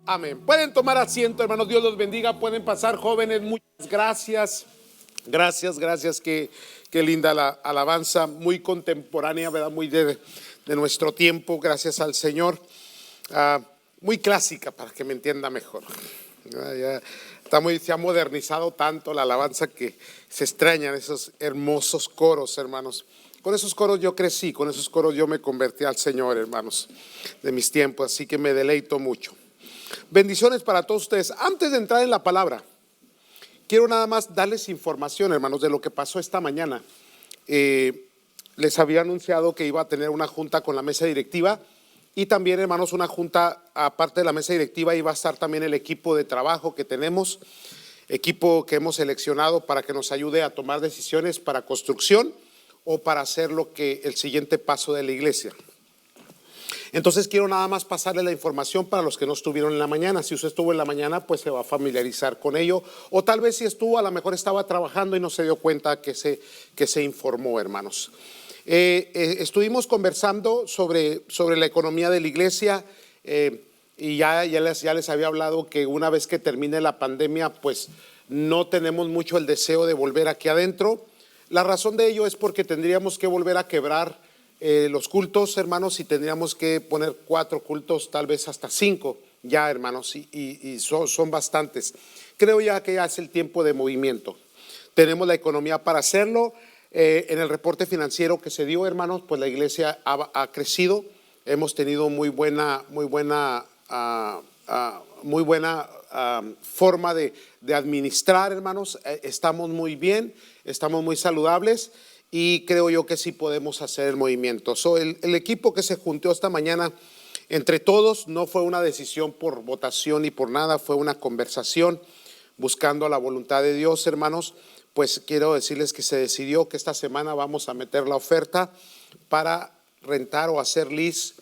Amén. Pueden tomar asiento, hermanos. Dios los bendiga. Pueden pasar, jóvenes. Muchas gracias. Gracias. Qué linda la alabanza. Muy contemporánea, ¿verdad? Muy de nuestro tiempo. Gracias al Señor. Muy clásica para que me entienda mejor. Ya se ha modernizado tanto la alabanza que se extrañan esos hermosos coros, hermanos. Con esos coros yo crecí, con esos coros yo me convertí al Señor, hermanos, de mis tiempos. Así que me deleito mucho. Bendiciones para todos ustedes. Antes de entrar en la palabra, quiero nada más darles información, hermanos, de lo que pasó esta mañana. Les había anunciado que iba a tener una junta con la mesa directiva y también, hermanos, una junta, aparte de la mesa directiva, iba a estar también el equipo de trabajo que tenemos, equipo que hemos seleccionado para que nos ayude a tomar decisiones para construcción o para hacer lo que el siguiente paso de la iglesia. Entonces quiero nada más pasarle la información para los que no estuvieron en la mañana. Si usted estuvo en la mañana, pues se va a familiarizar con ello, o tal vez si estuvo, a lo mejor estaba trabajando y no se dio cuenta que se informó, hermanos. Estuvimos conversando sobre la economía de la iglesia, y ya les había hablado que una vez que termine la pandemia, pues no tenemos mucho el deseo de volver aquí adentro. La razón de ello es porque tendríamos que volver a quebrar los cultos, hermanos, y tendríamos que poner 4 cultos, tal vez hasta 5 ya, hermanos, y son bastantes. Creo ya que ya es el tiempo de movimiento. Tenemos la economía para hacerlo. En el reporte financiero que se dio, hermanos, pues la iglesia ha crecido. Hemos tenido muy buena forma de administrar, hermanos. Estamos muy bien, estamos muy saludables. Y creo yo que sí podemos hacer el movimiento. El equipo que se juntó esta mañana entre todos no fue una decisión por votación ni por nada, fue una conversación buscando la voluntad de Dios, hermanos. Pues quiero decirles que se decidió que esta semana vamos a meter la oferta para rentar o hacer lease.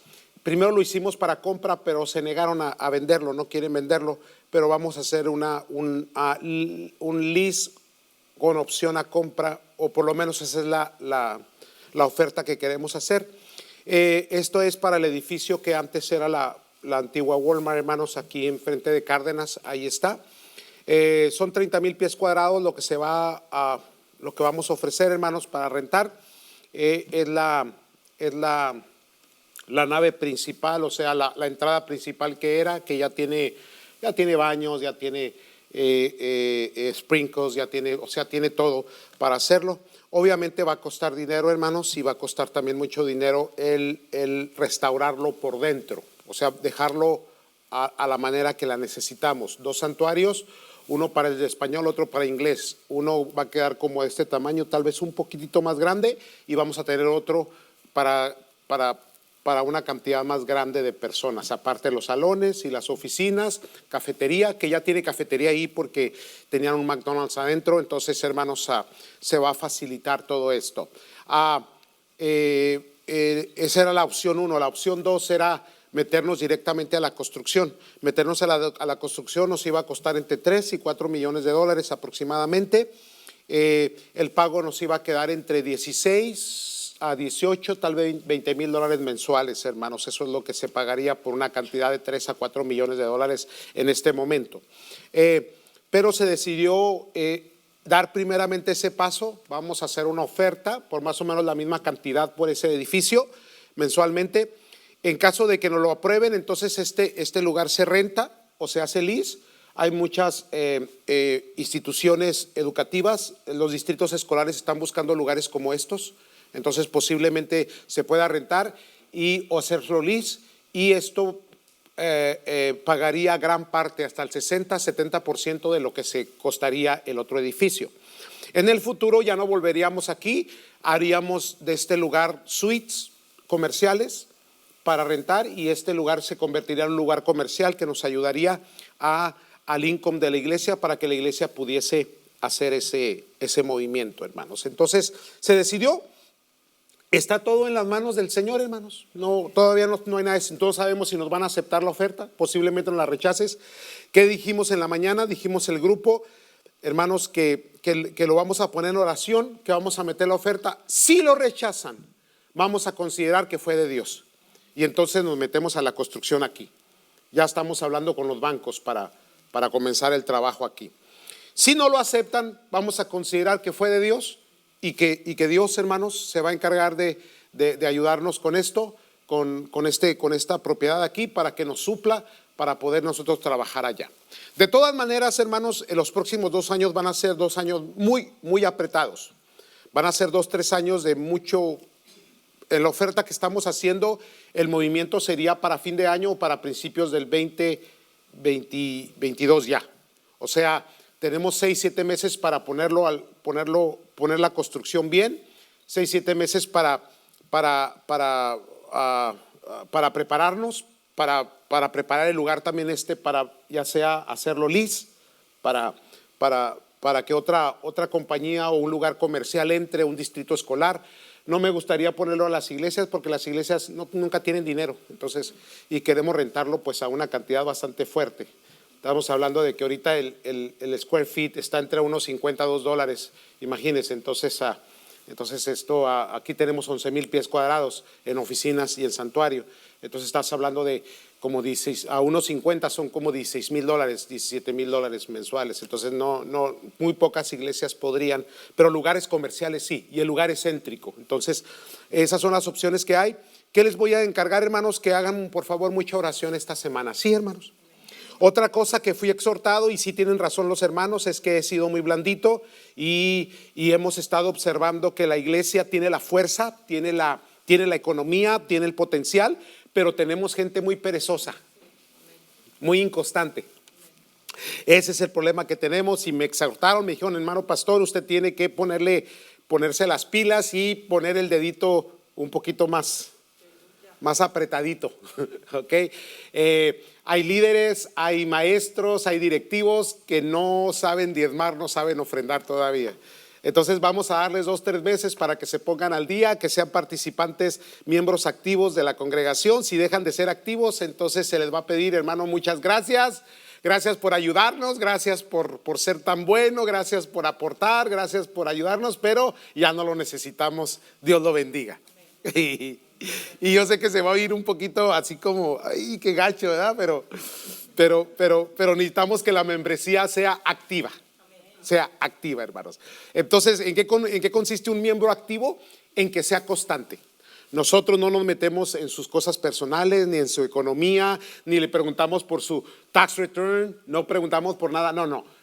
Primero lo hicimos para compra, pero se negaron a venderlo, no quieren venderlo, pero vamos a hacer un lease con opción a compra, o por lo menos esa es la oferta que queremos hacer. Esto es para el edificio que antes era la antigua Walmart, hermanos, aquí enfrente de Cárdenas, ahí está. Son 30,000 pies cuadrados lo que vamos a ofrecer, hermanos, para rentar. Es la nave principal, o sea, la entrada principal que ya tiene baños, ya tiene sprinkles, tiene todo para hacerlo. Obviamente va a costar dinero, hermanos, y va a costar también mucho dinero el restaurarlo por dentro, o sea, dejarlo a la manera que la necesitamos. 2 santuarios, uno para el español, otro para inglés. Uno va a quedar como de este tamaño, tal vez un poquitito más grande, y vamos a tener otro para una cantidad más grande de personas, aparte de los salones y las oficinas, cafetería, que ya tiene cafetería ahí porque tenían un McDonald's adentro. Entonces, hermanos, se va a facilitar todo esto. Esa era la opción 1. La opción 2 era meternos directamente a la construcción. Meternos a la construcción nos iba a costar entre 3 y 4 millones de dólares aproximadamente. El pago nos iba a quedar entre 16 a 18, tal vez 20,000 dólares mensuales, hermanos. Eso es lo que se pagaría por una cantidad de 3 a 4 millones de dólares en este momento. Pero se decidió dar primeramente ese paso. Vamos a hacer una oferta por más o menos la misma cantidad por ese edificio mensualmente. En caso de que nos lo aprueben, entonces este lugar se renta o se hace lease. Hay muchas instituciones educativas, los distritos escolares están buscando lugares como estos. Entonces posiblemente se pueda rentar o hacerlo lease, y esto pagaría gran parte, hasta el 60-70% de lo que se costaría el otro edificio. En el futuro ya no volveríamos aquí, haríamos de este lugar suites comerciales para rentar, y este lugar se convertiría en un lugar comercial que nos ayudaría al income de la iglesia para que la iglesia pudiese hacer ese movimiento, hermanos. Entonces se decidió. Está todo en las manos del Señor, hermanos. Todavía no hay nada. Todos sabemos si nos van a aceptar la oferta, posiblemente no la rechaces. ¿Qué dijimos en la mañana? Dijimos el grupo, hermanos, que lo vamos a poner en oración, que vamos a meter la oferta. Si lo rechazan, vamos a considerar que fue de Dios, y entonces nos metemos a la construcción aquí. ya estamos hablando con los bancos para comenzar el trabajo aquí. Si no lo aceptan, vamos a considerar que fue de Dios y que Dios, hermanos, se va a encargar de ayudarnos con esto, con esta propiedad aquí, para que nos supla, para poder nosotros trabajar allá. De todas maneras, hermanos, en los próximos 2 años van a ser 2 años muy, muy apretados. Van a ser 2, 3 años de mucho. En la oferta que estamos haciendo, el movimiento sería para fin de año o para principios del 2022 ya. O sea, tenemos 6, 7 meses para poner la construcción bien, 6, 7 meses para prepararnos, para preparar el lugar también para ya sea hacerlo lis, para que otra compañía o un lugar comercial entre, un distrito escolar. No me gustaría ponerlo a las iglesias porque las iglesias nunca tienen dinero, entonces, y queremos rentarlo pues a una cantidad bastante fuerte. Estamos hablando de que ahorita el square feet está entre unos 50 a $2, imagínense. Entonces aquí tenemos 11,000 pies cuadrados en oficinas y en santuario. Entonces estás hablando de como 16, a unos 50 son como $16,000, $17,000 mensuales. Entonces muy pocas iglesias podrían, pero lugares comerciales sí, y el lugar es céntrico. Entonces esas son las opciones que hay. ¿Qué les voy a encargar, hermanos? Que hagan por favor mucha oración esta semana. Sí, hermanos. Otra cosa que fui exhortado, y sí tienen razón los hermanos, es que he sido muy blandito y hemos estado observando que la iglesia tiene la fuerza, tiene la economía, tiene el potencial, pero tenemos gente muy perezosa, muy inconstante. Ese es el problema que tenemos, y me exhortaron, me dijeron: hermano pastor, usted tiene que ponerse las pilas y poner el dedito un poquito más apretadito. ¿Ok? Hay líderes, hay maestros, hay directivos que no saben diezmar, no saben ofrendar todavía. Entonces vamos a darles 2, 3 meses para que se pongan al día, que sean participantes, miembros activos de la congregación. Si dejan de ser activos, entonces se les va a pedir: hermano, muchas gracias. Gracias por ayudarnos, gracias por ser tan bueno, gracias por aportar, gracias por ayudarnos, pero ya no lo necesitamos. Dios lo bendiga. Y yo sé que se va a oír un poquito así como, ay, qué gacho, ¿verdad? Pero necesitamos que la membresía sea activa. Sea activa, hermanos. Entonces, ¿en qué consiste un miembro activo? En que sea constante. Nosotros no nos metemos en sus cosas personales, ni en su economía, ni le preguntamos por su tax return, no preguntamos por nada, no.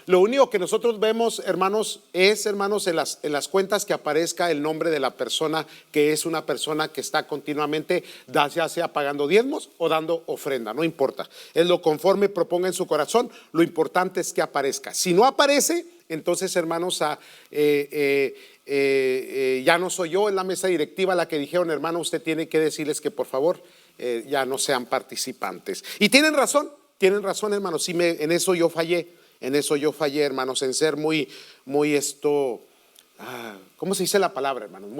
Lo único que nosotros vemos, hermanos, es, hermanos, en las cuentas que aparezca el nombre de la persona, que es una persona que está continuamente, ya sea pagando diezmos o dando ofrenda, no importa. Es lo conforme proponga en su corazón, lo importante es que aparezca. Si no aparece, entonces, hermanos, ya no soy yo en la mesa directiva la que dijeron: hermano, usted tiene que decirles que por favor ya no sean participantes. Y tienen razón, hermanos. Sí, en eso yo fallé, hermanos, en ser muy ¿cómo se dice la palabra, hermanos?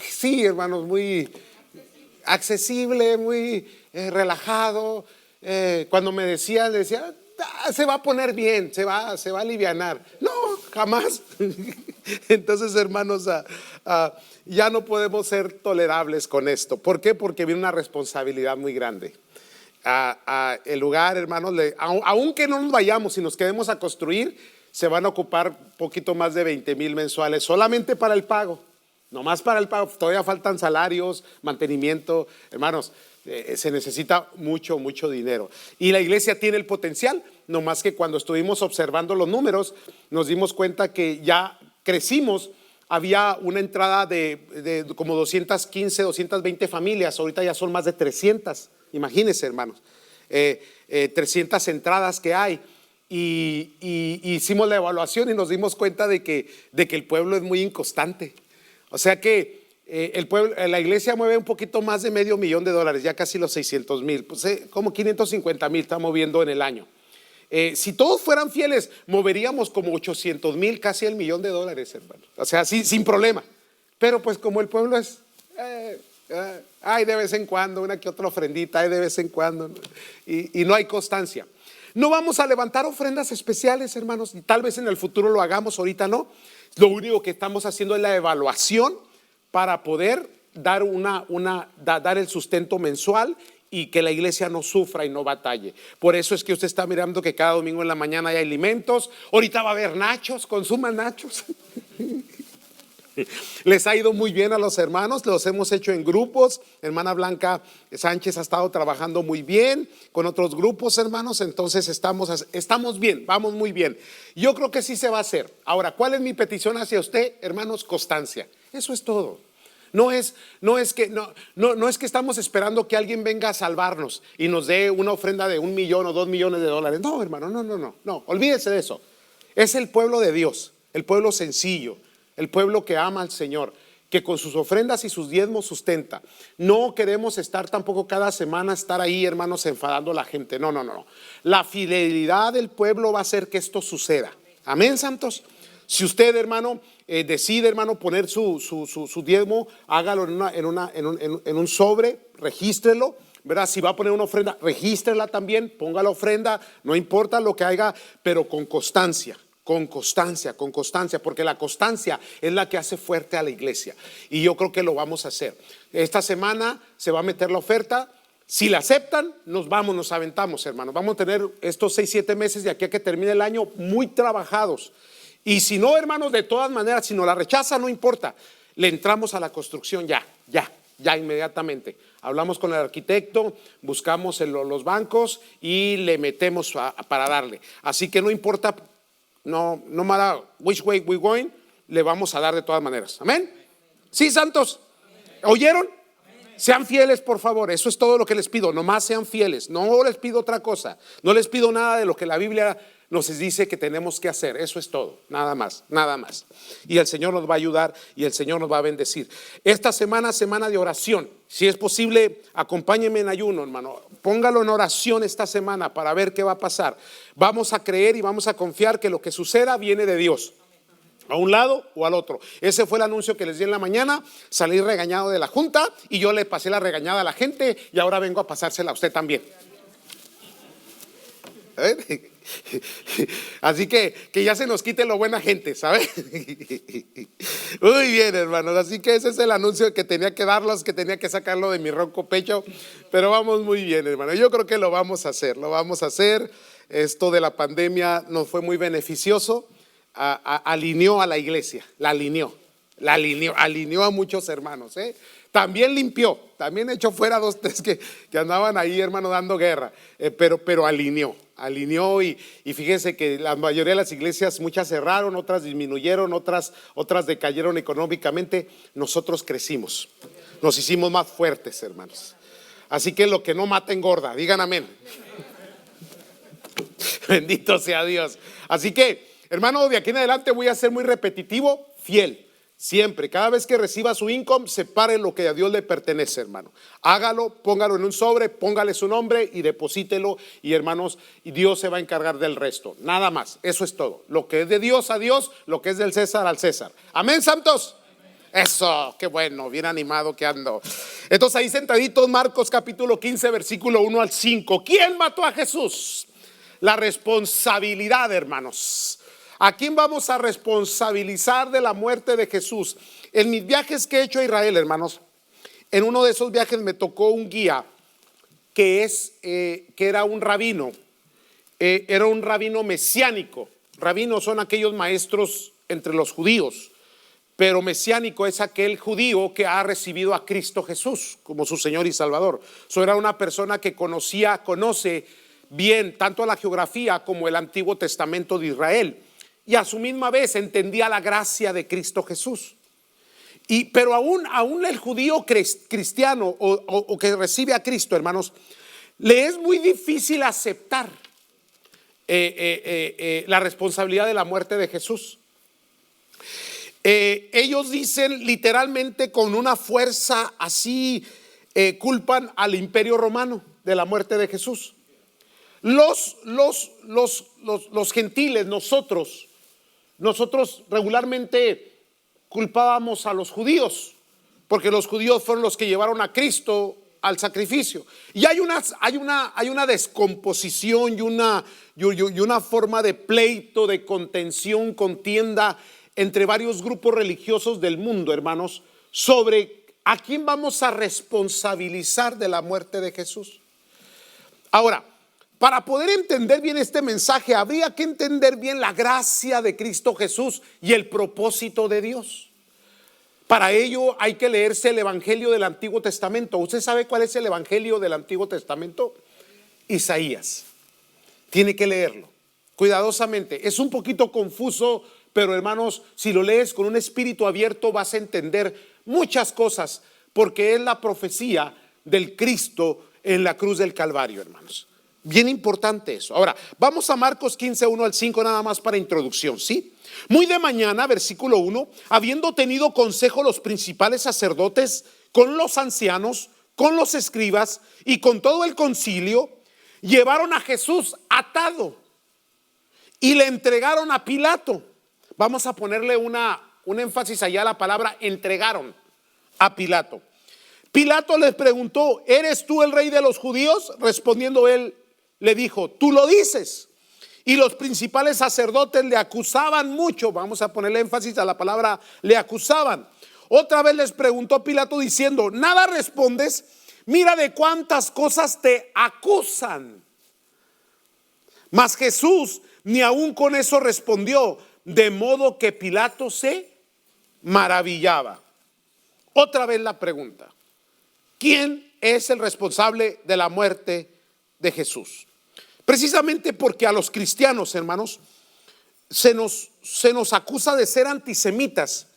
Sí, hermanos, muy accesible, muy relajado. Cuando me decía, le decía: se va a poner bien, se va a alivianar. No, jamás. Entonces, hermanos, ya no podemos ser tolerables con esto. ¿Por qué? Porque viene una responsabilidad muy grande. El lugar, hermanos, aunque no nos vayamos y nos quedemos a construir, se van a ocupar poquito más de 20,000 mensuales solamente para el pago. Nomás para el pago. Todavía faltan salarios, mantenimiento. Hermanos, se necesita mucho dinero. Y la iglesia tiene el potencial, nomás que cuando estuvimos observando los números, nos dimos cuenta que ya crecimos. Había una entrada de como 215, 220 familias. Ahorita ya son más de 300. Imagínense, hermanos, 300 entradas que hay. Y hicimos la evaluación y nos dimos cuenta de que el pueblo es muy inconstante. O sea que el pueblo, la iglesia mueve un poquito más de $500,000, ya casi los 600,000, pues como 550,000 está moviendo en el año. Si todos fueran fieles, moveríamos como 800,000, casi $1,000,000, hermano. O sea, sí, sin problema. Pero pues como el pueblo es, hay de vez en cuando una que otra ofrendita, hay de vez en cuando, y no hay constancia. No vamos a levantar ofrendas especiales, hermanos, y tal vez en el futuro lo hagamos, ahorita no. Lo único que estamos haciendo es la evaluación para poder dar el sustento mensual y que la iglesia no sufra y no batalle. Por eso es que usted está mirando que cada domingo en la mañana hay alimentos. Ahorita va a haber nachos, consuman nachos. Les ha ido muy bien a los hermanos, los hemos hecho en grupos. Hermana Blanca Sánchez ha estado trabajando muy bien con otros grupos, hermanos. Entonces estamos bien, vamos muy bien. Yo creo que sí se va a hacer. Ahora, ¿cuál es mi petición hacia usted, hermanos? Constancia. Eso es todo. No es que estamos esperando que alguien venga a salvarnos y nos dé una ofrenda de 1 millón o 2 millones de dólares. No, hermano, no, olvídese de eso. Es el pueblo de Dios, el pueblo sencillo, el pueblo que ama al Señor, que con sus ofrendas y sus diezmos sustenta. No queremos estar tampoco cada semana estar ahí, hermanos, enfadando a la gente. No. La fidelidad del pueblo va a hacer que esto suceda. Amén, santos. Si usted, hermano, decide, hermano, poner su diezmo, hágalo en un sobre, regístrelo, ¿verdad? Si va a poner una ofrenda, regístrela también, ponga la ofrenda, no importa lo que haga, pero con constancia, porque la constancia es la que hace fuerte a la iglesia. Y yo creo que lo vamos a hacer. Esta semana se va a meter la oferta. Si la aceptan, nos aventamos, hermano. Vamos a tener estos 6-7 meses de aquí a que termine el año muy trabajados. Y si no, hermanos, de todas maneras, si no la rechaza, no importa. Le entramos a la construcción ya inmediatamente. Hablamos con el arquitecto, buscamos los bancos y le metemos para darle. Así que no importa, no matter which way we're going, le vamos a dar de todas maneras. Amén. Sí, santos. ¿Oyeron? Sean fieles, por favor. Eso es todo lo que les pido. Nomás sean fieles. No les pido otra cosa. No les pido nada de lo que la Biblia nos dice que tenemos que hacer. Eso es todo. Nada más. Y el Señor nos va a ayudar y el Señor nos va a bendecir. Esta semana de oración. Si es posible, acompáñenme en ayuno, hermano. Póngalo en oración esta semana para ver qué va a pasar. Vamos a creer y vamos a confiar que lo que suceda viene de Dios. A un lado o al otro. Ese fue el anuncio que les di en la mañana. Salí regañado de la junta y yo le pasé la regañada a la gente y ahora vengo a pasársela a usted también. Así que ya se nos quite lo buena gente, ¿sabe? Muy bien, hermanos. Así que ese es el anuncio que tenía que darlos, que tenía que sacarlo de mi ronco pecho. Pero vamos muy bien, hermano. Yo creo que lo vamos a hacer. Esto de la pandemia nos fue muy beneficioso. Alineó a la iglesia, alineó a muchos hermanos, También limpió, también echó fuera 2, 3 que andaban ahí, hermano, dando guerra, pero alineó y fíjense que la mayoría de las iglesias, muchas cerraron, otras disminuyeron, otras decayeron económicamente. Nosotros crecimos, nos hicimos más fuertes, hermanos. Así que lo que no mata engorda, digan amén. Bendito sea Dios. Así que, hermano, de aquí en adelante voy a ser muy repetitivo, fiel. Siempre, cada vez que reciba su income, separe lo que a Dios le pertenece, hermano. Hágalo, póngalo en un sobre, póngale su nombre y deposítelo. Y hermanos, y Dios se va a encargar del resto. Nada más, eso es todo. Lo que es de Dios a Dios, lo que es del César al César. Amén, santos. Eso, qué bueno, bien animado que ando. Entonces ahí sentaditos, Marcos capítulo 15, versículo 1 al 5. ¿Quién mató a Jesús? La responsabilidad, hermanos. ¿A quién vamos a responsabilizar de la muerte de Jesús? En mis viajes que he hecho a Israel, hermanos, en uno de esos viajes me tocó un guía que era un rabino. Era un rabino mesiánico. Rabinos son aquellos maestros entre los judíos, pero mesiánico es aquel judío que ha recibido a Cristo Jesús como su Señor y Salvador. Era una persona que conoce bien tanto la geografía como el Antiguo Testamento de Israel. Y a su misma vez entendía la gracia de Cristo Jesús. Pero aún el judío cristiano o que recibe a Cristo, hermanos, le es muy difícil aceptar la responsabilidad de la muerte de Jesús. Ellos dicen literalmente con una fuerza así, culpan al Imperio Romano de la muerte de Jesús. Los gentiles, nosotros regularmente culpábamos a los judíos, porque los judíos fueron los que llevaron a Cristo al sacrificio. Y hay una descomposición y una forma de pleito, de contención, contienda entre varios grupos religiosos del mundo, hermanos, sobre ¿a quién vamos a responsabilizar de la muerte de Jesús? Ahora, para poder entender bien este mensaje, habría que entender bien la gracia de Cristo Jesús y el propósito de Dios. Para ello hay que leerse el Evangelio del Antiguo Testamento. ¿Usted sabe cuál es el Evangelio del Antiguo Testamento? Isaías. Tiene que leerlo cuidadosamente. Es un poquito confuso, pero hermanos, si lo lees con un espíritu abierto vas a entender muchas cosas, porque es la profecía del Cristo en la cruz del Calvario, hermanos. Bien importante eso. Ahora, vamos a Marcos 15, 1 al 5, nada más para introducción, ¿sí? Muy de mañana, versículo 1, habiendo tenido consejo los principales sacerdotes con los ancianos, con los escribas y con todo el concilio, llevaron a Jesús atado y le entregaron a Pilato. Vamos a ponerle un énfasis allá a la palabra entregaron a Pilato. Pilato les preguntó: ¿eres tú el rey de los judíos? Respondiendo él, le dijo: tú lo dices. Y los principales sacerdotes le acusaban mucho. Vamos a ponerle énfasis a la palabra le acusaban. Otra vez les preguntó Pilato diciendo: ¿nada respondes? Mira de cuántas cosas te acusan. Mas Jesús ni aún con eso respondió, de modo que Pilato se maravillaba. Otra vez la pregunta: ¿quién es el responsable de la muerte de Jesús? Precisamente porque a los cristianos, hermanos, se nos acusa de ser antisemitas,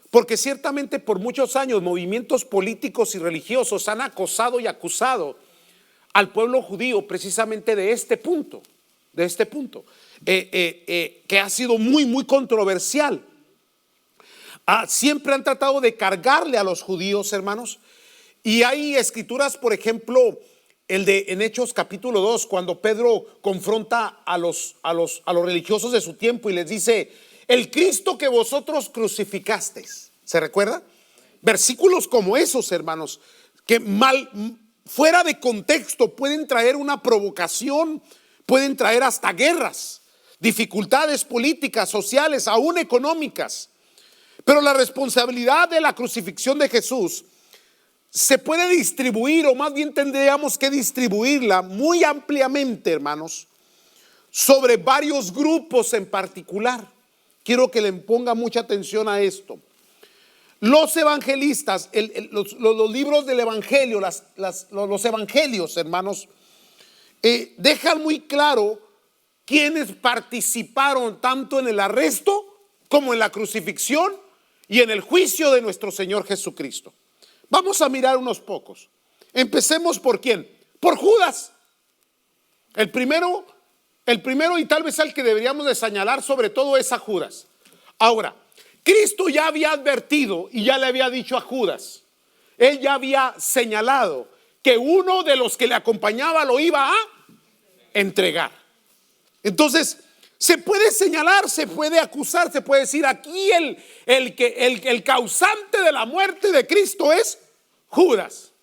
porque ciertamente por muchos años movimientos políticos y religiosos han acosado y acusado al pueblo judío precisamente de este punto, que ha sido muy controversial. Siempre han tratado de cargarle a los judíos, hermanos, y hay escrituras, por ejemplo, en Hechos capítulo 2, cuando Pedro confronta a los religiosos de su tiempo y les dice: el Cristo que vosotros crucificasteis. ¿Se recuerda? Versículos como esos, hermanos, que fuera de contexto pueden traer una provocación, pueden traer hasta guerras, dificultades políticas, sociales, aún económicas. Pero la responsabilidad de la crucifixión de Jesús se puede distribuir, o más bien tendríamos que distribuirla muy ampliamente, hermanos, sobre varios grupos en particular. Quiero que le ponga mucha atención a esto. Los evangelistas, los libros del evangelio, los evangelios, hermanos, dejan muy claro quienes participaron tanto en el arresto como en la crucifixión y en el juicio de nuestro Señor Jesucristo. Vamos a mirar unos pocos. Empecemos por ¿quién? Por Judas. El primero y tal vez al que deberíamos de señalar sobre todo es a Judas. Ahora, Cristo ya había advertido y ya le había dicho a Judas, él ya había señalado que uno de los que le acompañaba lo iba a entregar. Entonces, se puede señalar, se puede acusar, se puede decir: aquí el causante de la muerte de Cristo es Judas.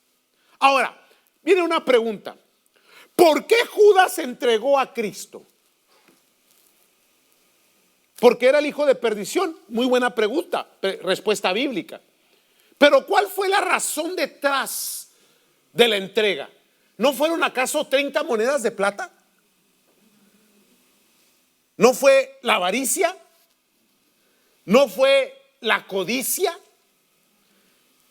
Ahora, viene una pregunta: ¿por qué Judas entregó a Cristo? ¿Porque era el hijo de perdición? Muy buena pregunta, respuesta bíblica. Pero ¿cuál fue la razón detrás de la entrega? ¿No fueron acaso 30 monedas de plata? ¿No fue la avaricia? ¿No fue la codicia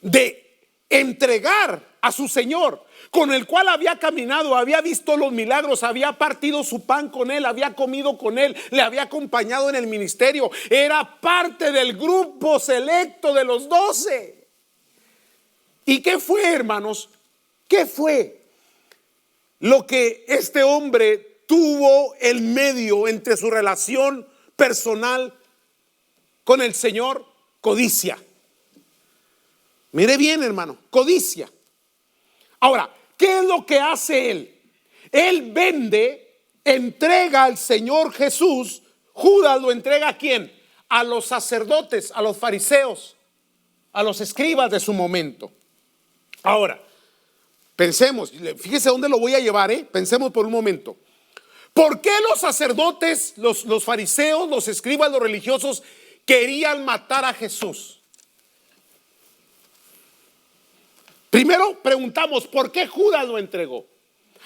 de entregar a su Señor, con el cual había caminado, había visto los milagros, había partido su pan con él, había comido con él, le había acompañado en el ministerio, era parte del grupo selecto de los 12? ¿Y qué fue, hermanos? ¿Qué fue lo que este hombre tuvo en medio entre su relación personal con el Señor? Codicia. Mire bien, hermano, codicia. Ahora, ¿qué es lo que hace él? Él vende, entrega al Señor Jesús. Judas lo entrega ¿a quién? A los sacerdotes, a los fariseos, a los escribas de su momento. Ahora, pensemos, fíjese dónde lo voy a llevar, pensemos por un momento. ¿Por qué los sacerdotes, los fariseos, los escribas, los religiosos querían matar a Jesús? Primero preguntamos, ¿por qué Judas lo entregó?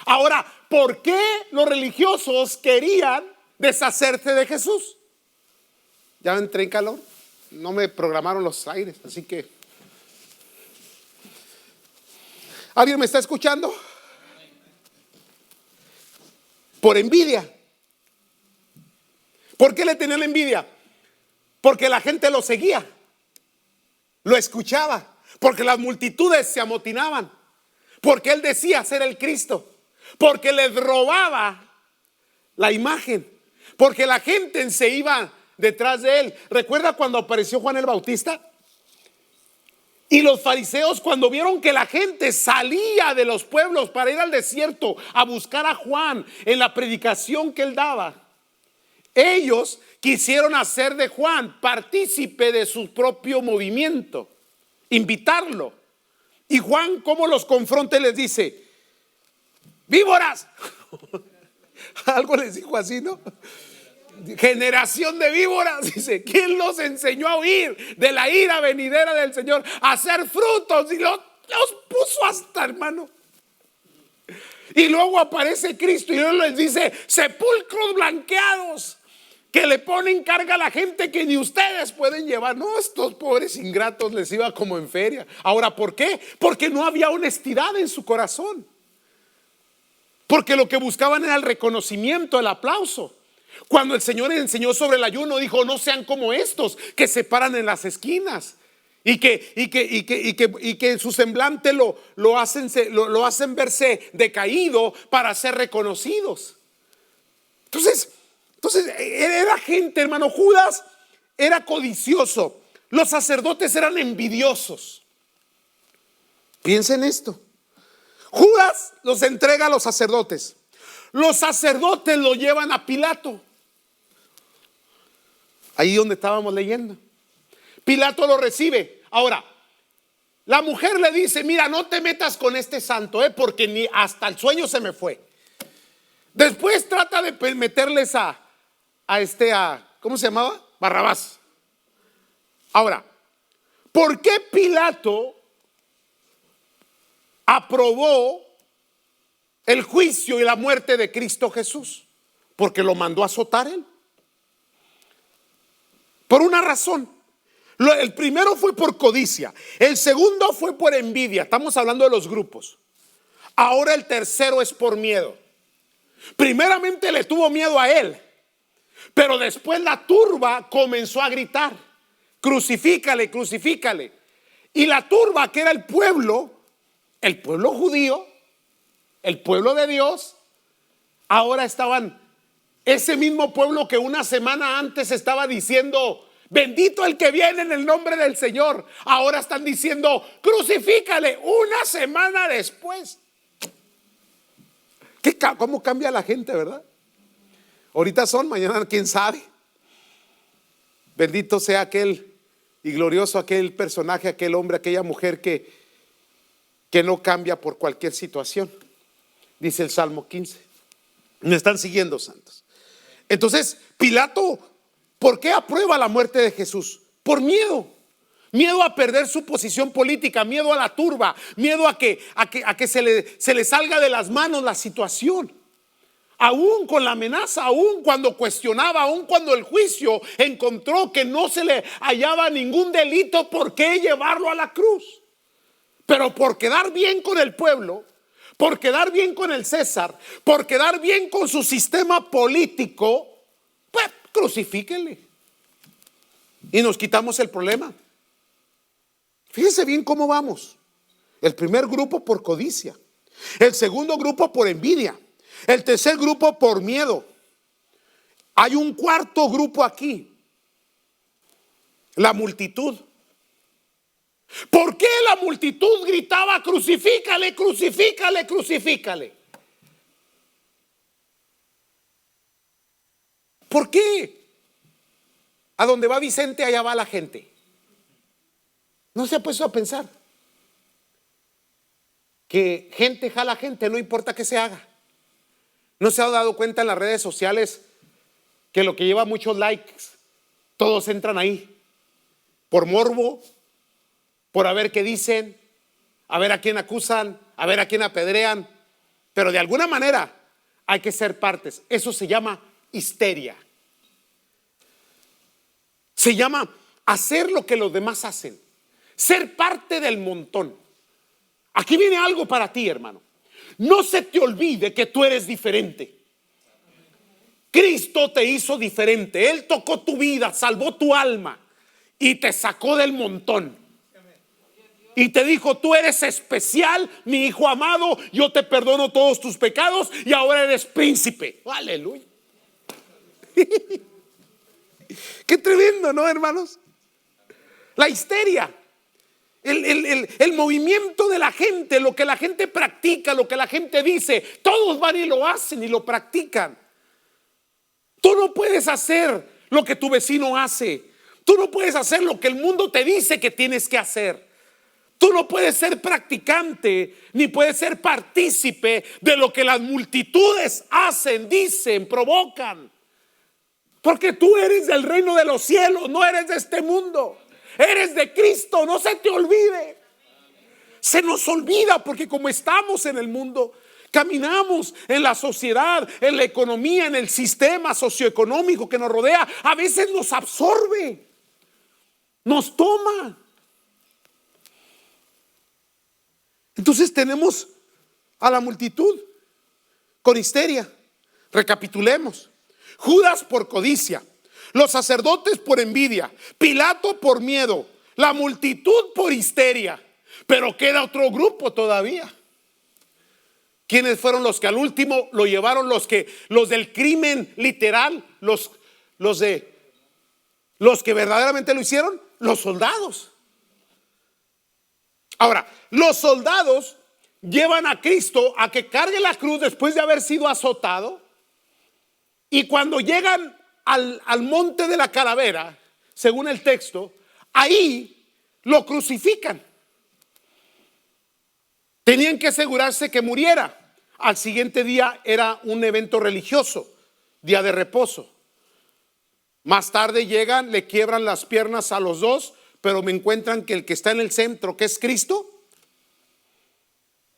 Ahora, ¿por qué los religiosos querían deshacerse de Jesús? Ya entré en calor, no me programaron los aires, así que... ¿Alguien me está escuchando? Por envidia. ¿Por qué le tenían envidia? Porque la gente lo seguía, lo escuchaba, porque las multitudes se amotinaban, porque él decía ser el Cristo, porque les robaba la imagen, porque la gente se iba detrás de él. ¿Recuerda cuando apareció Juan el Bautista? Y los fariseos, cuando vieron que la gente salía de los pueblos para ir al desierto a buscar a Juan en la predicación que él daba, ellos quisieron hacer de Juan partícipe de su propio movimiento, invitarlo. Y Juan, ¿cómo los confronta? Y les dice: víboras. Algo les dijo así, ¿no? Generación de víboras, dice. ¿Quién los enseñó a huir de la ira venidera del Señor? A hacer frutos, y los puso hasta, hermano. Y luego aparece Cristo y Dios les dice: sepulcros blanqueados, que le ponen carga a la gente que ni ustedes pueden llevar. No, estos pobres ingratos les iba como en feria. Ahora, ¿por qué? Porque no había honestidad en su corazón, porque lo que buscaban era el reconocimiento, el aplauso. Cuando el Señor enseñó sobre el ayuno, dijo: no sean como estos que se paran en las esquinas y que su semblante lo hacen verse decaído para ser reconocidos. Entonces era gente, hermano. Judas era codicioso, los sacerdotes eran envidiosos. Piensen esto. Judas los entrega a los sacerdotes lo llevan a Pilato, ahí donde estábamos leyendo. Pilato lo recibe. Ahora, la mujer le dice: mira, no te metas con este santo, porque ni hasta el sueño se me fue. Después trata de meterles a ¿cómo se llamaba? Barrabás. Ahora, ¿por qué Pilato aprobó el juicio y la muerte de Cristo Jesús? Porque lo mandó a azotar él. Por una razón. El primero fue por codicia, el segundo fue por envidia. Estamos hablando de los grupos. Ahora el tercero es por miedo. Primeramente le tuvo miedo a él, pero después la turba comenzó a gritar: crucifícale, crucifícale. Y la turba, que era el pueblo judío, el pueblo de Dios, ahora estaban, ese mismo pueblo que una semana antes estaba diciendo: bendito el que viene en el nombre del Señor, ahora están diciendo: crucifícale, una semana después. ¿Cómo cambia la gente, verdad? Ahorita son, mañana quién sabe. Bendito sea aquel y glorioso aquel personaje, aquel hombre, aquella mujer que no cambia por cualquier situación. Dice el Salmo 15. ¿Me están siguiendo, santos? Entonces, Pilato, ¿por qué aprueba la muerte de Jesús? Por miedo. Miedo a perder su posición política, miedo a la turba, miedo a que se le salga de las manos la situación. Aún con la amenaza, aún cuando cuestionaba, aún cuando el juicio encontró que no se le hallaba ningún delito, ¿por qué llevarlo a la cruz? Pero por quedar bien con el pueblo, por quedar bien con el César, por quedar bien con su sistema político, pues crucifíquenle y nos quitamos el problema. Fíjense bien cómo vamos. El primer grupo por codicia, el segundo grupo por envidia, el tercer grupo por miedo. Hay un cuarto grupo aquí: la multitud. ¿Por qué la multitud gritaba: crucifícale, crucifícale, crucifícale? ¿Por qué? A donde va Vicente, allá va la gente. ¿No se ha puesto a pensar que gente jala gente, no importa qué se haga? ¿No se ha dado cuenta en las redes sociales que lo que lleva muchos likes, todos entran ahí por morbo, por a ver qué dicen, a ver a quién acusan, a ver a quién apedrean, pero de alguna manera hay que ser partes. Eso se llama histeria. Se llama hacer lo que los demás hacen, ser parte del montón. Aquí viene algo para ti, hermano. No se te olvide que tú eres diferente. Cristo te hizo diferente. Él tocó tu vida, salvó tu alma y te sacó del montón. Y te dijo: tú eres especial, mi hijo amado, yo te perdono todos tus pecados y ahora eres príncipe. Aleluya. Qué tremendo, ¿no, hermanos? La histeria, el movimiento de la gente, lo que la gente practica, lo que la gente dice, todos van y lo hacen y lo practican. Tú no puedes hacer lo que tu vecino hace. Tú no puedes hacer lo que el mundo te dice que tienes que hacer. Tú no puedes ser practicante ni puedes ser partícipe de lo que las multitudes hacen, dicen, provocan. Porque tú eres del reino de los cielos, no eres de este mundo. Eres de Cristo, no se te olvide. Se nos olvida porque como estamos en el mundo, caminamos en la sociedad, en la economía, en el sistema socioeconómico que nos rodea, a veces nos absorbe, nos toma. Entonces tenemos a la multitud con histeria. Recapitulemos: Judas por codicia, los sacerdotes por envidia, Pilato por miedo, la multitud por histeria. Pero queda otro grupo todavía. ¿Quiénes fueron los que al último lo llevaron? Los del crimen literal, los que verdaderamente lo hicieron, los soldados. Ahora, los soldados llevan a Cristo a que cargue la cruz después de haber sido azotado. Y cuando llegan al monte de la calavera, según el texto, ahí lo crucifican. Tenían que asegurarse que muriera. Al siguiente día era un evento religioso, día de reposo. Más tarde llegan, le quiebran las piernas a los dos, pero me encuentran que el que está en el centro, que es Cristo,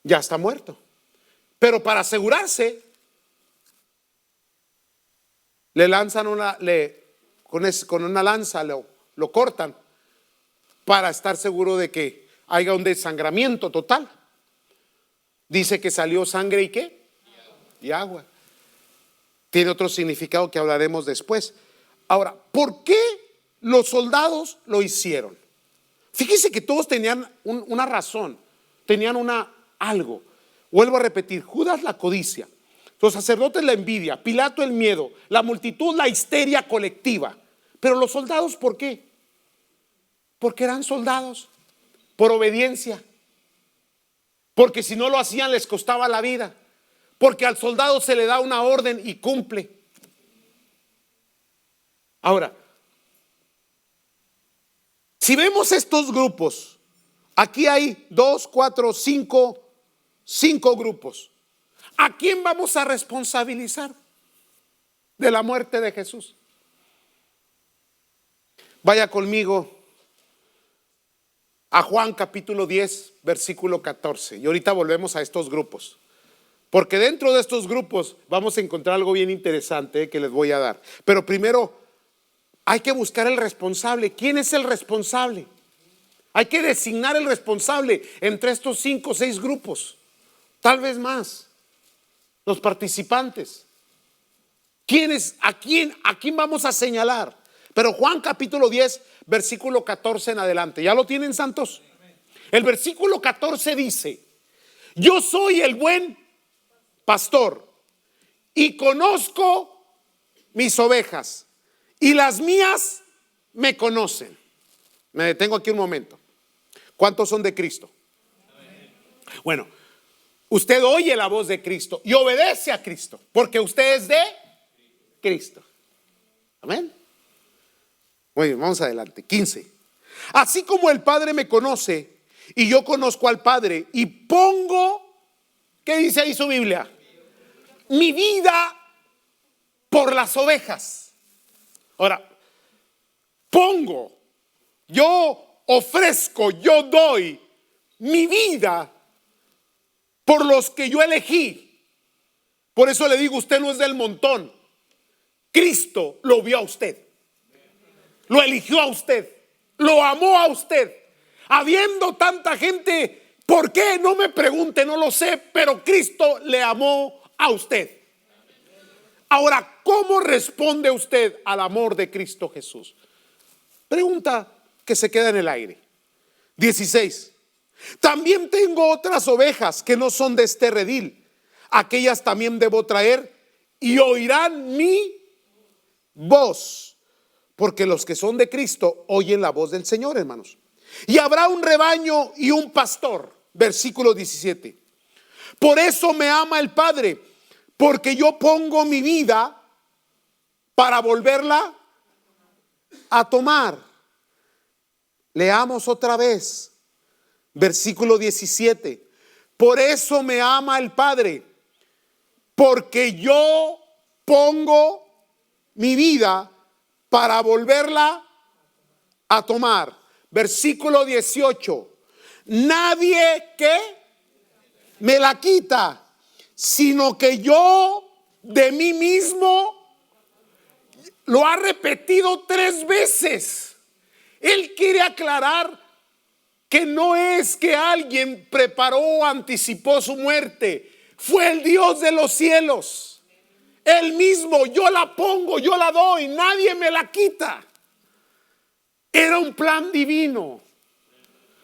ya está muerto. Pero para asegurarse, le lanzan con una lanza lo cortan para estar seguro de que haya un desangramiento total. Dice que salió sangre y ¿qué? Y agua. Tiene otro significado que hablaremos después. Ahora, ¿por qué los soldados lo hicieron? Fíjese que todos tenían una razón, tenían algo. Vuelvo a repetir: Judas la codicia, los sacerdotes la envidia, Pilato el miedo, la multitud la histeria colectiva. Pero los soldados, ¿por qué? Porque eran soldados, por obediencia. Porque si no lo hacían les costaba la vida. Porque al soldado se le da una orden y cumple. Ahora, si vemos estos grupos, aquí hay 2, 4, 5 grupos. ¿A quién vamos a responsabilizar de la muerte de Jesús? Vaya conmigo a Juan capítulo 10, versículo 14. Y ahorita volvemos a estos grupos. Porque dentro de estos grupos vamos a encontrar algo bien interesante que les voy a dar. Pero primero hay que buscar el responsable. ¿Quién es el responsable? Hay que designar el responsable entre estos 5 o 6 grupos. Tal vez más. Los participantes. ¿A quién vamos a señalar? Pero Juan capítulo 10, versículo 14 en adelante. ¿Ya lo tienen, santos? El versículo 14 dice: yo soy el buen pastor y conozco mis ovejas y las mías me conocen. Me detengo aquí un momento. ¿Cuántos son de Cristo? Bueno, usted oye la voz de Cristo y obedece a Cristo porque usted es de Cristo. Amén. Muy bien, vamos adelante. 15. Así como el Padre me conoce y yo conozco al Padre y pongo, ¿qué dice ahí su Biblia? Mi vida por las ovejas. Ahora, pongo, yo ofrezco, yo doy mi vida por los que yo elegí. Por eso le digo, usted no es del montón. Cristo lo vio a usted, lo eligió a usted, lo amó a usted. Habiendo tanta gente, ¿por qué? No me pregunte, no lo sé, pero Cristo le amó a usted. Ahora, ¿cómo responde usted al amor de Cristo Jesús? Pregunta que se queda en el aire. 16. También tengo otras ovejas que no son de este redil. Aquellas también debo traer y oirán mi voz. Porque los que son de Cristo oyen la voz del Señor, hermanos. Y habrá un rebaño y un pastor. Versículo 17. Por eso me ama el Padre, porque yo pongo mi vida para volverla a tomar. Leamos otra vez. Versículo 17. Por eso me ama el Padre, porque yo pongo mi vida para volverla a tomar. Versículo 18. Nadie que me la quita, sino que yo de mí mismo. Lo ha repetido 3 veces. Él quiere aclarar que no es que alguien preparó o anticipó su muerte. Fue el Dios de los cielos. Él mismo, yo la pongo, yo la doy, nadie me la quita. Era un plan divino.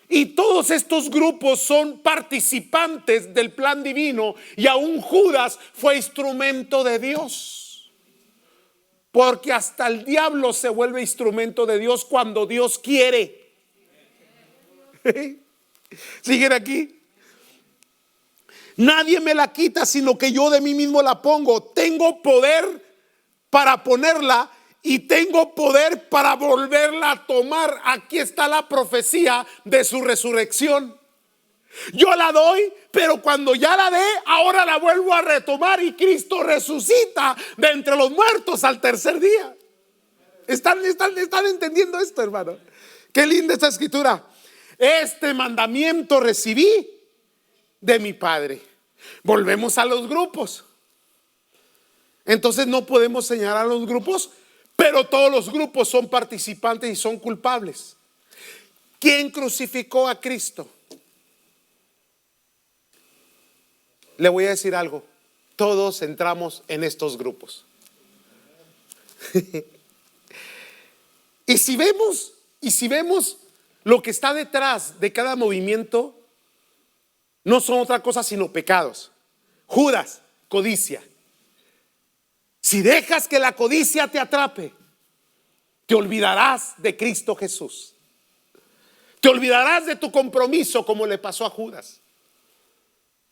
Y todos estos grupos son participantes del plan divino. Y aún Judas fue instrumento de Dios. Porque hasta el diablo se vuelve instrumento de Dios cuando Dios quiere. ¿Siguen aquí? Nadie me la quita, sino que yo de mí mismo la pongo. Tengo poder para ponerla y tengo poder para volverla a tomar. Aquí está la profecía de su resurrección. Yo la doy, pero cuando ya la dé, ahora la vuelvo a retomar y Cristo resucita de entre los muertos al tercer día. ¿Están entendiendo esto, hermano? Qué linda esta escritura. Este mandamiento recibí de mi Padre. Volvemos a los grupos. Entonces no podemos señalar a los grupos, pero todos los grupos son participantes y son culpables. ¿Quién crucificó a Cristo? Le voy a decir algo. Todos entramos en estos grupos. Y si vemos lo que está detrás de cada movimiento, no son otra cosa sino pecados. Judas, codicia. Si dejas que la codicia te atrape, te olvidarás de Cristo Jesús. Te olvidarás de tu compromiso, como le pasó a Judas.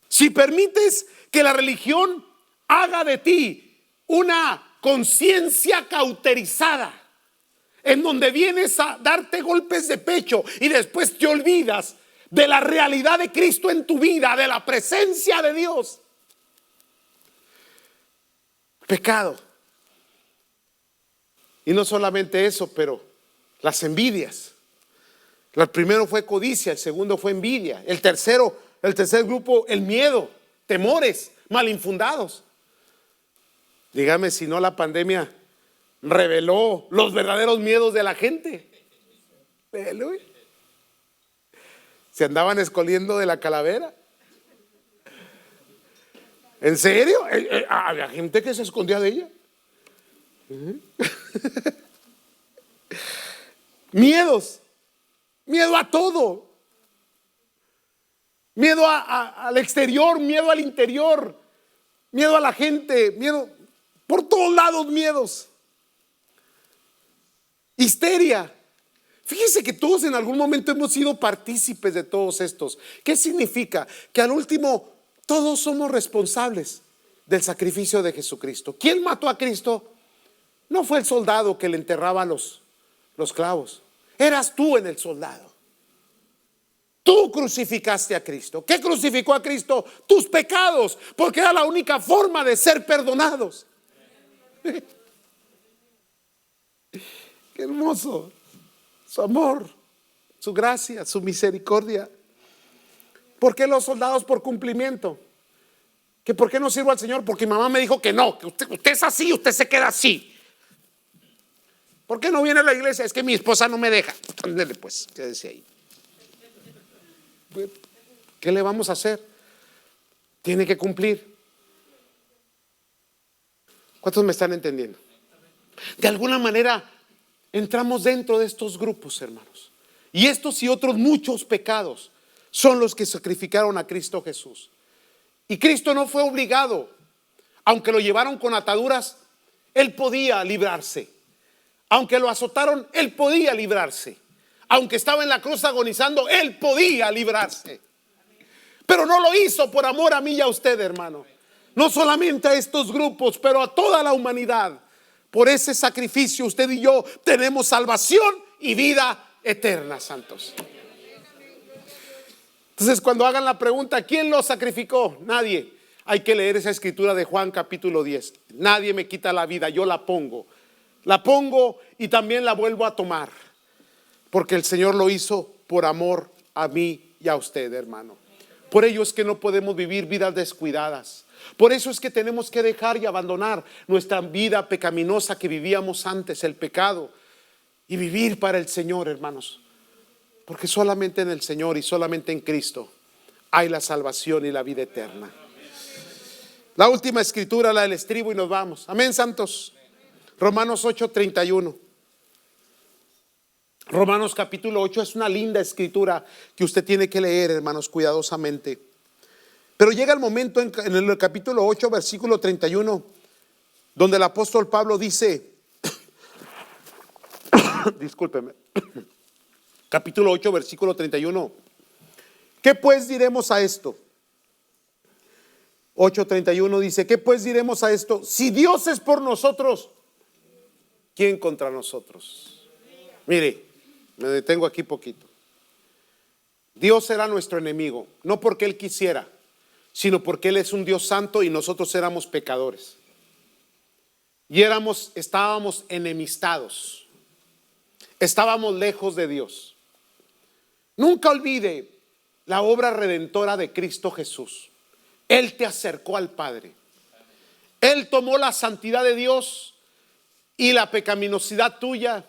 Si permites que la religión haga de ti una conciencia cauterizada, en donde vienes a darte golpes de pecho y después te olvidas de la realidad de Cristo en tu vida, de la presencia de Dios. Pecado. Y no solamente eso, pero las envidias. El primero fue codicia, el segundo fue envidia, el tercer grupo, el miedo, temores mal infundados. Dígame si no la pandemia reveló los verdaderos miedos de la gente. Aleluya. Se andaban escondiendo de la calavera. ¿En serio? Había gente que se escondía de ella. Miedos. Miedo a todo. Miedo al exterior, miedo al interior, miedo a la gente, miedo por todos lados, miedos. Histeria. Fíjese que todos en algún momento hemos sido partícipes de todos estos. ¿Qué significa? Que al último todos somos responsables del sacrificio de Jesucristo. ¿Quién mató a Cristo? No fue el soldado que le enterraba los clavos. Eras tú en el soldado. Tú crucificaste a Cristo. ¿Qué crucificó a Cristo? Tus pecados, porque era la única forma de ser perdonados. Qué hermoso. Su amor, su gracia, su misericordia. ¿Por qué los soldados? Por cumplimiento. ¿Que por qué no sirvo al Señor? Porque mi mamá me dijo que no, que usted es así, usted se queda así. ¿Por qué no viene a la iglesia? Es que mi esposa no me deja. Ándele pues, quédese ahí. ¿Qué le vamos a hacer? Tiene que cumplir. ¿Cuántos me están entendiendo? De alguna manera entramos dentro de estos grupos, hermanos. Y estos y otros muchos pecados son los que sacrificaron a Cristo Jesús. Y Cristo no fue obligado. Aunque lo llevaron con ataduras, Él podía librarse. Aunque lo azotaron, Él podía librarse. Aunque estaba en la cruz agonizando, Él podía librarse. Pero no lo hizo por amor a mí y a usted, hermano. No solamente a estos grupos, pero a toda la humanidad. Por ese sacrificio usted y yo tenemos salvación y vida eterna, santos. Entonces, cuando hagan la pregunta, ¿quién lo sacrificó? Nadie. Hay que leer esa escritura de Juan capítulo 10. Nadie me quita la vida, yo la pongo. La pongo y también la vuelvo a tomar. Porque el Señor lo hizo por amor a mí y a usted, hermano. Por ello es que no podemos vivir vidas descuidadas. Por eso es que tenemos que dejar y abandonar nuestra vida pecaminosa que vivíamos antes, el pecado, y vivir para el Señor, hermanos. Porque solamente en el Señor y solamente en Cristo hay la salvación y la vida eterna. La última escritura, la del estribo, y nos vamos. Amén, santos. Romanos 8:31. Romanos capítulo 8 es una linda escritura que usted tiene que leer, hermanos, cuidadosamente. Pero llega el momento en el capítulo 8, versículo 31, donde el apóstol Pablo dice, discúlpeme, capítulo 8, versículo 31. ¿Qué pues diremos a esto? 8:31 dice, ¿qué pues diremos a esto? Si Dios es por nosotros, ¿quién contra nosotros? Mire, me detengo aquí poquito. Dios será nuestro enemigo, no porque Él quisiera, sino porque Él es un Dios santo y nosotros éramos pecadores. Y estábamos enemistados. Estábamos lejos de Dios. Nunca olvide la obra redentora de Cristo Jesús. Él te acercó al Padre. Él tomó la santidad de Dios y la pecaminosidad tuya,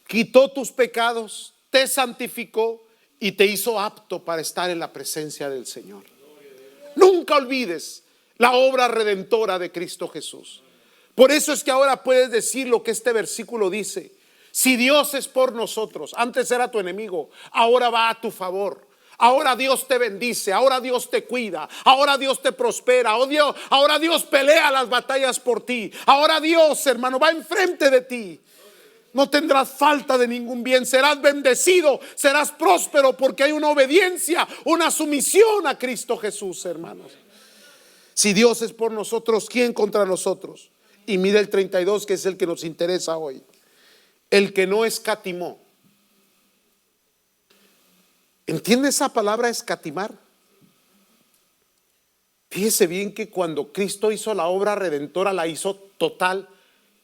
quitó tus pecados, te santificó y te hizo apto para estar en la presencia del Señor. Nunca olvides la obra redentora de Cristo Jesús. Por eso es que ahora puedes decir lo que este versículo dice. Si Dios es por nosotros, antes era tu enemigo, ahora va a tu favor. Ahora Dios te bendice, ahora Dios te cuida, ahora Dios te prospera, ahora Dios pelea las batallas por ti. Ahora Dios, hermano, va enfrente de ti. No tendrás falta de ningún bien, serás bendecido, serás próspero porque hay una obediencia, una sumisión a Cristo Jesús, hermanos. Si Dios es por nosotros, ¿quién contra nosotros? Y mira el 32, que es el que nos interesa hoy. El que no escatimó. ¿Entiende esa palabra escatimar? Fíjese bien que cuando Cristo hizo la obra redentora, la hizo total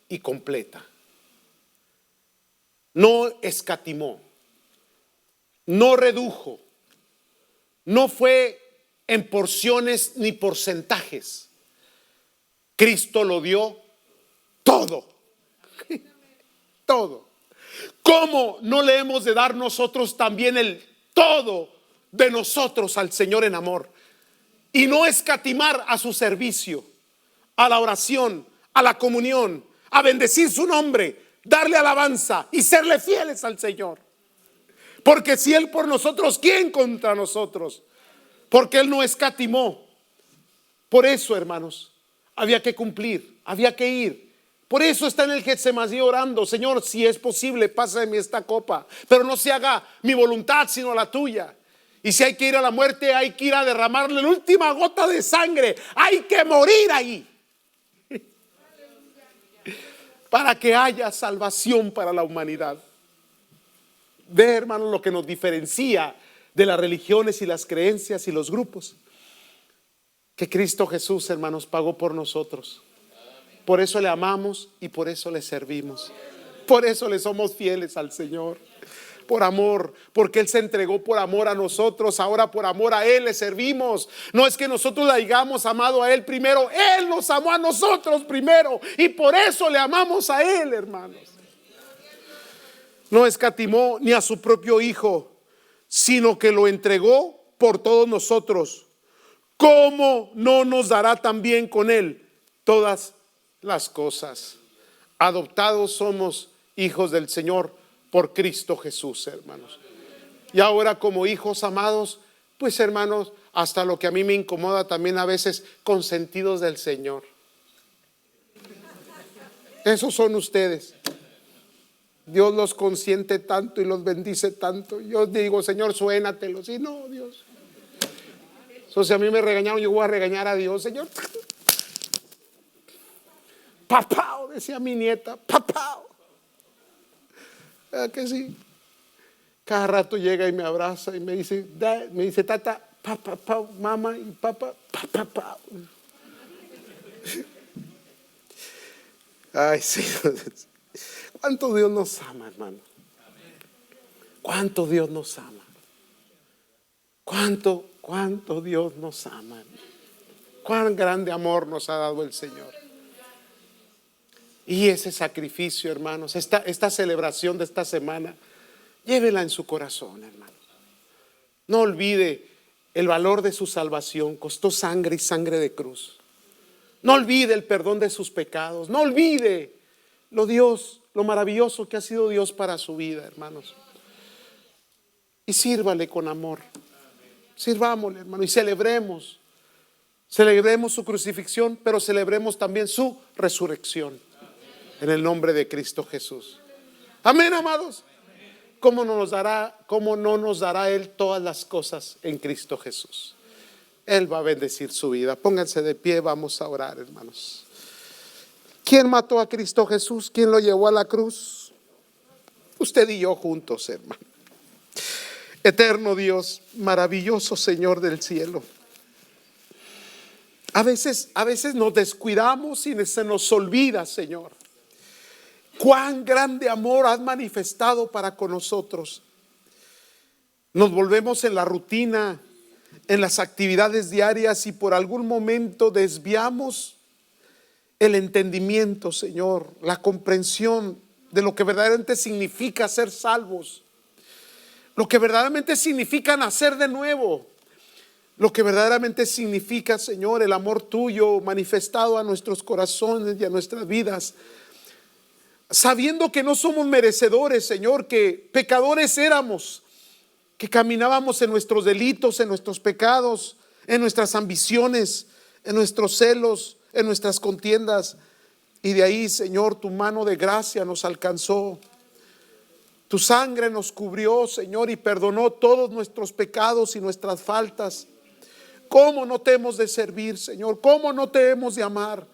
y completa. No escatimó, no redujo, no fue en porciones ni porcentajes. Cristo lo dio todo. Todo. ¿Cómo no le hemos de dar nosotros también el todo de nosotros al Señor en amor? Y no escatimar a su servicio, a la oración, a la comunión, a bendecir su nombre, darle alabanza y serle fieles al Señor. Porque si Él por nosotros, ¿quién contra nosotros? Porque Él no escatimó. Por eso, hermanos, había que cumplir, había que ir. Por eso está en el Getsemaní orando: Señor, si es posible, pasa de mí esta copa, pero no se haga mi voluntad sino la tuya. Y si hay que ir a la muerte, hay que ir a derramarle la última gota de sangre. Hay que morir ahí para que haya salvación para la humanidad. Ve, hermanos, lo que nos diferencia de las religiones y las creencias y los grupos: que Cristo Jesús, hermanos, pagó por nosotros. Por eso le amamos y por eso le servimos. Por eso le somos fieles al Señor. por amor, porque Él se entregó por amor a nosotros. Ahora por amor a Él le servimos. No es que nosotros le hayamos amado a Él primero, Él nos amó a nosotros primero y por eso le amamos a Él, hermanos. No escatimó ni a su propio Hijo, sino que lo entregó por todos nosotros. ¿Cómo no nos dará también con Él todas las cosas? Adoptados somos hijos del Señor por Cristo Jesús, hermanos. Y ahora como hijos amados, pues hermanos, hasta lo que a mí me incomoda también a veces, consentidos del Señor. Esos son ustedes. Dios los consiente tanto y los bendice tanto. Yo digo, Señor, suénatelos. Y no, Dios. Entonces, si a mí me regañaron, yo voy a regañar a Dios, Señor. Papá, decía mi nieta, papá. ¿Verdad que sí? Cada rato llega y me abraza y me dice, tata, papá, mamá y papá, papá. Ay, sí. ¿Cuánto Dios nos ama, hermano? ¿Cuánto Dios nos ama? ¿Cuánto Dios nos ama? Cuán grande amor nos ha dado el Señor. Y ese sacrificio, hermanos, esta celebración de esta semana, llévela en su corazón, hermano. No olvide el valor de su salvación. Costó sangre y sangre de cruz. No olvide el perdón de sus pecados. No olvide lo maravilloso que ha sido Dios para su vida, hermanos. Y sírvale con amor. Sirvámosle, hermano, y celebremos su crucifixión, pero celebremos también su resurrección en el nombre de Cristo Jesús. Amén, amados. ¿Cómo no nos dará Él todas las cosas en Cristo Jesús? Él va a bendecir su vida. Pónganse de pie, vamos a orar, hermanos. ¿Quién mató a Cristo Jesús? ¿Quién lo llevó a la cruz? Usted y yo juntos, hermano. Eterno Dios, maravilloso Señor del cielo. A veces nos descuidamos y se nos olvida, Señor, cuán grande amor has manifestado para con nosotros. Nos volvemos en la rutina, en las actividades diarias y por algún momento desviamos el entendimiento, Señor, la comprensión de lo que verdaderamente significa ser salvos. Lo que verdaderamente significa nacer de nuevo. Lo que verdaderamente significa, Señor, el amor tuyo manifestado a nuestros corazones y a nuestras vidas. Sabiendo que no somos merecedores, Señor, que pecadores éramos, que caminábamos en nuestros delitos, en nuestros pecados, en nuestras ambiciones, en nuestros celos, en nuestras contiendas. Y de ahí, Señor, tu mano de gracia nos alcanzó. Tu sangre nos cubrió, Señor, y perdonó todos nuestros pecados y nuestras faltas. ¿Cómo no te hemos de servir, Señor? ¿Cómo no te hemos de amar?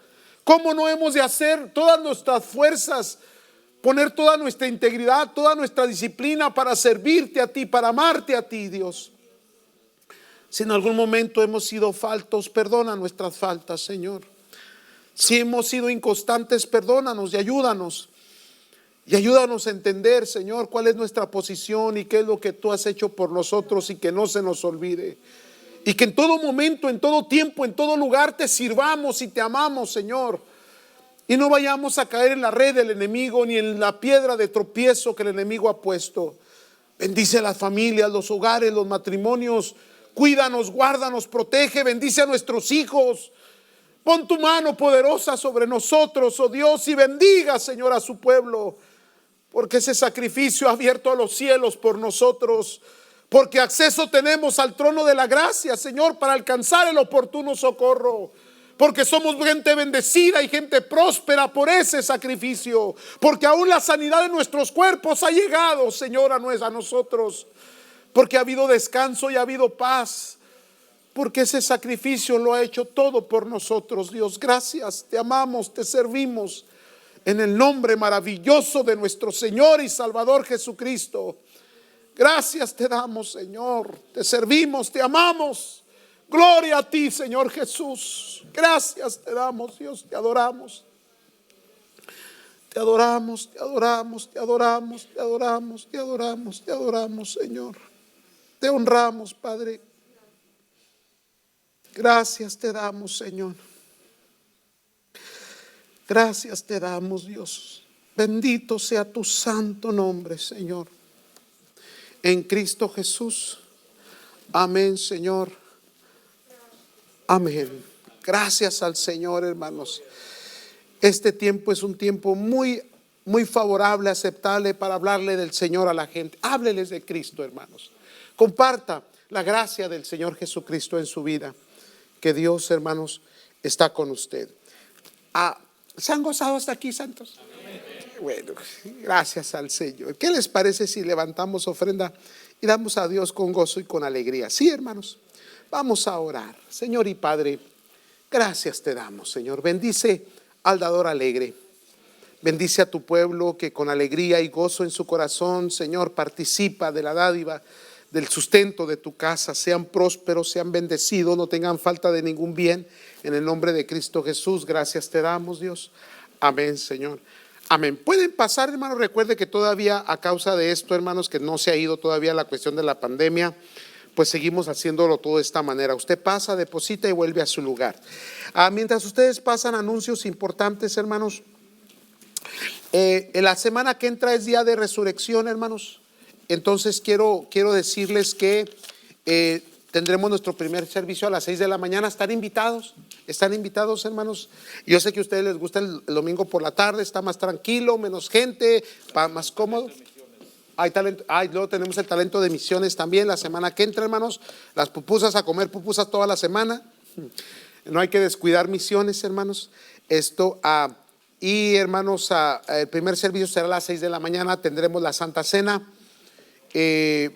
¿Cómo no hemos de hacer todas nuestras fuerzas, poner toda nuestra integridad, toda nuestra disciplina para servirte a ti, para amarte a ti, Dios? Si en algún momento hemos sido faltos, perdona nuestras faltas, Señor. Si hemos sido inconstantes, perdónanos y ayúdanos. Y ayúdanos a entender, Señor, cuál es nuestra posición y qué es lo que tú has hecho por nosotros, y que no se nos olvide. Y que en todo momento, en todo tiempo, en todo lugar te sirvamos y te amamos, Señor. Y no vayamos a caer en la red del enemigo ni en la piedra de tropiezo que el enemigo ha puesto. Bendice a las familias, los hogares, los matrimonios. Cuídanos, guárdanos, protege, bendice a nuestros hijos. Pon tu mano poderosa sobre nosotros, oh Dios, y bendiga, Señor, a su pueblo. Porque ese sacrificio ha abierto a los cielos por nosotros. Porque acceso tenemos al trono de la gracia, Señor, para alcanzar el oportuno socorro. Porque somos gente bendecida y gente próspera por ese sacrificio. Porque aún la sanidad de nuestros cuerpos ha llegado, Señor, a nosotros. Porque ha habido descanso y ha habido paz. Porque ese sacrificio lo ha hecho todo por nosotros, Dios. Gracias, te amamos, te servimos. En el nombre maravilloso de nuestro Señor y Salvador Jesucristo. Gracias te damos, Señor. Te servimos, te amamos. Gloria a ti, Señor Jesús. Gracias te damos, Dios, te adoramos. Te adoramos, te adoramos, te adoramos, te adoramos, te adoramos, te adoramos, Señor. Te honramos, Padre. Gracias te damos, Señor. Gracias te damos, Dios. Bendito sea tu santo nombre, Señor. En Cristo Jesús. Amén, Señor. Amén. Gracias al Señor, hermanos. Este tiempo es un tiempo muy favorable, aceptable para hablarle del Señor a la gente. Hábleles de Cristo, hermanos. Comparta la gracia del Señor Jesucristo en su vida. Que Dios, hermanos, está con usted. ¿Se han gozado hasta aquí, santos? Bueno, gracias al Señor. ¿Qué les parece si levantamos ofrenda y damos a Dios con gozo y con alegría? Sí, hermanos, vamos a orar. Señor y Padre, gracias te damos, Señor. Bendice al dador alegre. Bendice a tu pueblo que con alegría y gozo en su corazón, Señor, participa de la dádiva, del sustento de tu casa. Sean prósperos, sean bendecidos, no tengan falta de ningún bien. En el nombre de Cristo Jesús, gracias te damos, Dios. Amén, Señor. Amén. Pueden pasar, hermanos. Recuerde que todavía a causa de esto, hermanos, que no se ha ido todavía la cuestión de la pandemia, pues seguimos haciéndolo todo de esta manera. Usted pasa, deposita y vuelve a su lugar. Mientras ustedes pasan, anuncios importantes, hermanos. En la semana que entra es día de resurrección, hermanos. Entonces quiero decirles que tendremos nuestro primer servicio a las 6 de la mañana. ¿Están invitados? ¿Están invitados, hermanos? Yo sé que a ustedes les gusta el domingo por la tarde, está más tranquilo, menos gente, más cómodo. Hay talento, luego tenemos el talento de misiones también la semana que entra, hermanos. Las pupusas, a comer pupusas toda la semana. No hay que descuidar misiones, hermanos. Y hermanos, el primer servicio será a las 6 de la mañana. Tendremos la Santa Cena.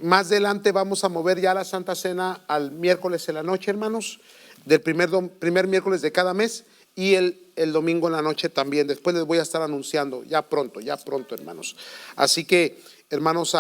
Más adelante vamos a mover ya la Santa Cena al miércoles en la noche, hermanos, del primer miércoles de cada mes, y el domingo en la noche también. Después les voy a estar anunciando ya pronto, hermanos. Así que, hermanos,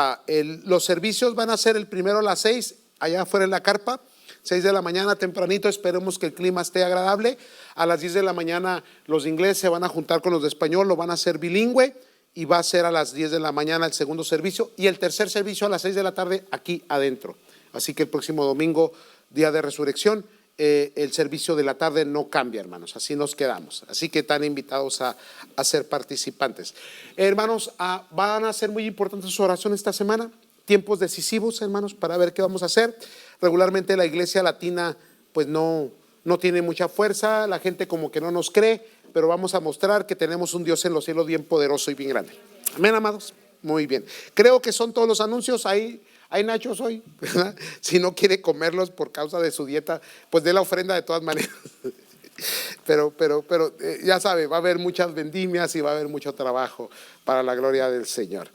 los servicios van a ser el primero a las 6, allá afuera en la carpa, 6 de la mañana tempranito. Esperemos que el clima esté agradable. A las 10 de la mañana los ingleses se van a juntar con los de español, lo van a hacer bilingüe. Y va a ser a las 10 de la mañana el segundo servicio, y el tercer servicio a las 6 de la tarde aquí adentro. Así que el próximo domingo, día de resurrección, el servicio de la tarde no cambia, hermanos. Así nos quedamos. Así que están invitados a ser participantes. Hermanos, van a ser muy importantes sus oraciones esta semana. Tiempos decisivos, hermanos, para ver qué vamos a hacer. Regularmente la iglesia latina pues no tiene mucha fuerza. La gente como que no nos cree. Pero vamos a mostrar que tenemos un Dios en los cielos bien poderoso y bien grande. Amén, amados. Muy bien. Creo que son todos los anuncios. Hay nachos hoy, ¿verdad? Si no quiere comerlos por causa de su dieta, pues dé la ofrenda de todas maneras. Pero ya sabe, va a haber muchas vendimias y va a haber mucho trabajo para la gloria del Señor.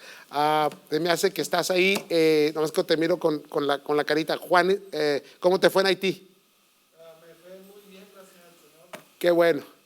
Me hace que estás ahí, nomás que te miro con la carita. Juan, ¿cómo te fue en Haití? Me fue muy bien, gracias al Señor. Qué bueno.